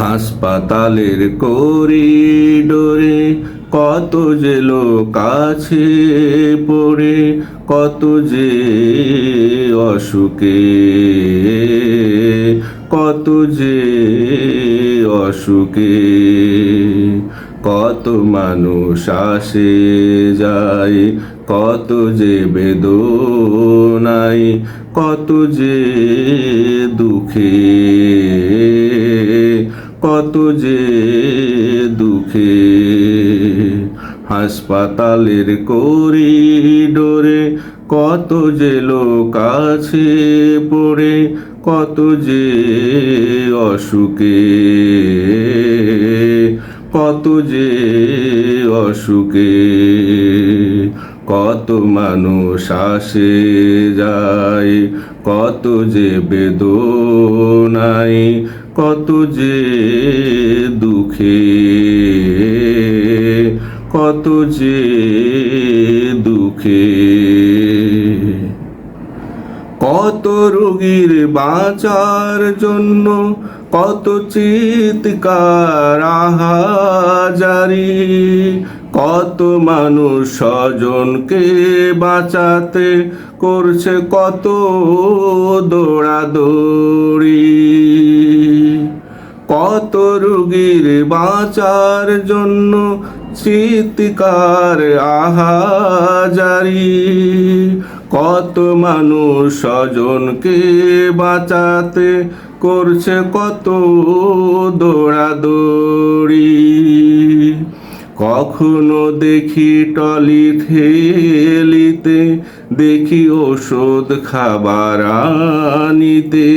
হাসপাতালের করিডোরে কত যে লোক আছে পড়ে, কত যে অসুখে, কত যে অসুখে, কত মানুষ আসে যায়, কত যে বেদনায়, কত যে দুঃখে, কত যে দুঃখে। হাসপাতালের করিডোরে কত যে লোক আছে পড়ে, কত যে অসুখে, কত যে অসুখে, কত মানুষ আসে যায়, কত যে বেদনায়, কত যে দুঃখে, কত যে দুঃখে। কত রোগীর বাঁচার জন্য কত চিৎকার আহাজারি, কত মানুষ স্বজনকে বাঁচাতে করছে কত দৌড়াদৌড়ি। কত রোগীর বাঁচার জন্য চিৎকার আহাজারি, কত মানুষ স্বজনকে বাঁচাতে করছে কত দৌড়াদৌড়ি। কখনো দেখি টলি ঠেলিতে, দেখি ওষুধ খাবার আনিতে,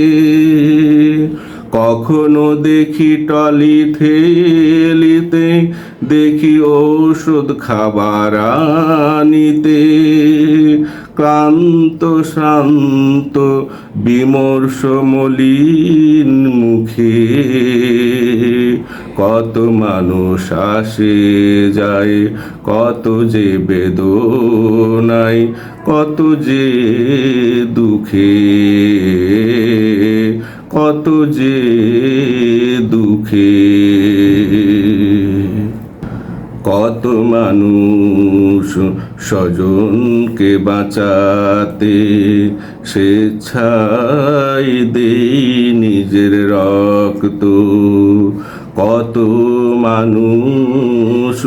কখনো দেখি টলি ঠেলিতে, দেখি ওষুধ খাবার আনিতে। ক্লান্ত শ্রান্ত বিমর্ষ মলিন মুখে, কত মানুষ আসে যায়, কত যে বেদনায়, কত যে দুঃখে, কত যে দুঃখে। কত মানুষ স্বজনকে বাঁচাতে স্বেচ্ছায় দেই নিজের রক্ত, কত মানুষ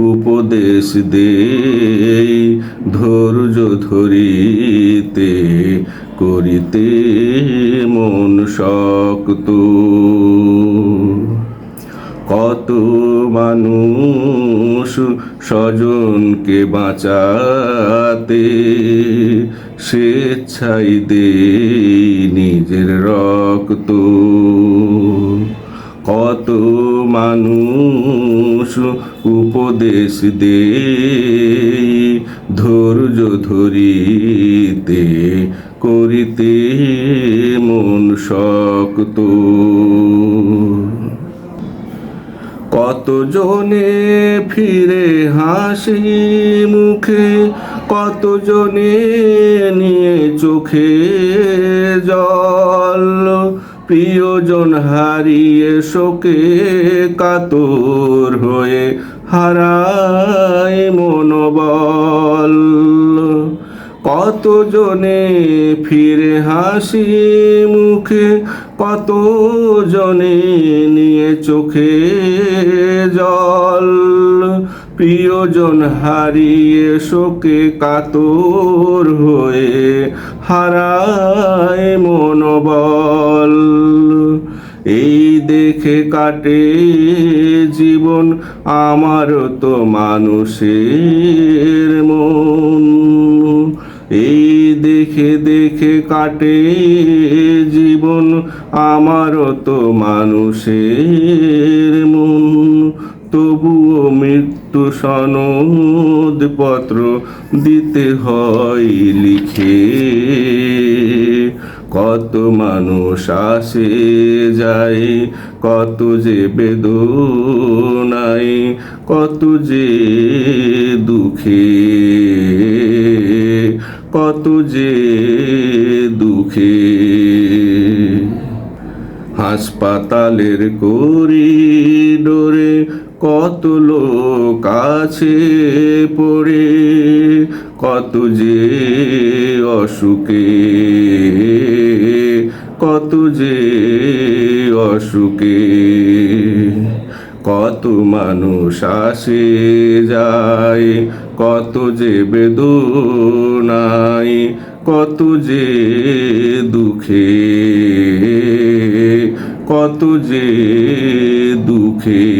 উপদেশ দেই ধৈর্য ধরিতে, করিতে মন শক্ত। কত মানুষ স্বজনকে বাঁচাতে স্বেচ্ছায় দেই নিজের রক্ত, কত মানুষ উপদেশ দেই ধৈর্য ধরিতে, করিতে মন শক্ত। কত জনে ফিরে হাসি মুখে, কত জনে নিয়ে চোখে জল, প্রিয়জন হারিয়ে শোকে কাতর হয়ে হারায় মনোবল। কত জনে ফিরে হাসি মুখে, কত জনে নিয়ে চোখে জল, প্রিয়জন হারিয়ে শোকে কাতর হয়ে হারায় মনোবল। এই দেখে কাটে জীবন আমার তো মানুষের মন, এই দেখে দেখে কাটে জীবন আমারও তো মানুষের মন। তবুও মৃত্যু সনদ পত্র দিতে হয় লিখে, কত মানুষ আসে যায়, কত যে বেদনায়, কত যে দুঃখে, কত যে দুঃখে। হাসপাতালের করিডোরে কত লোক আছে পড়ে, কত যে অসুখে, কত যে অসুখে, কত মানুষ আসে যায়, কত যে বেদনায়, কত যে দুঃখে, কত যে দুঃখে।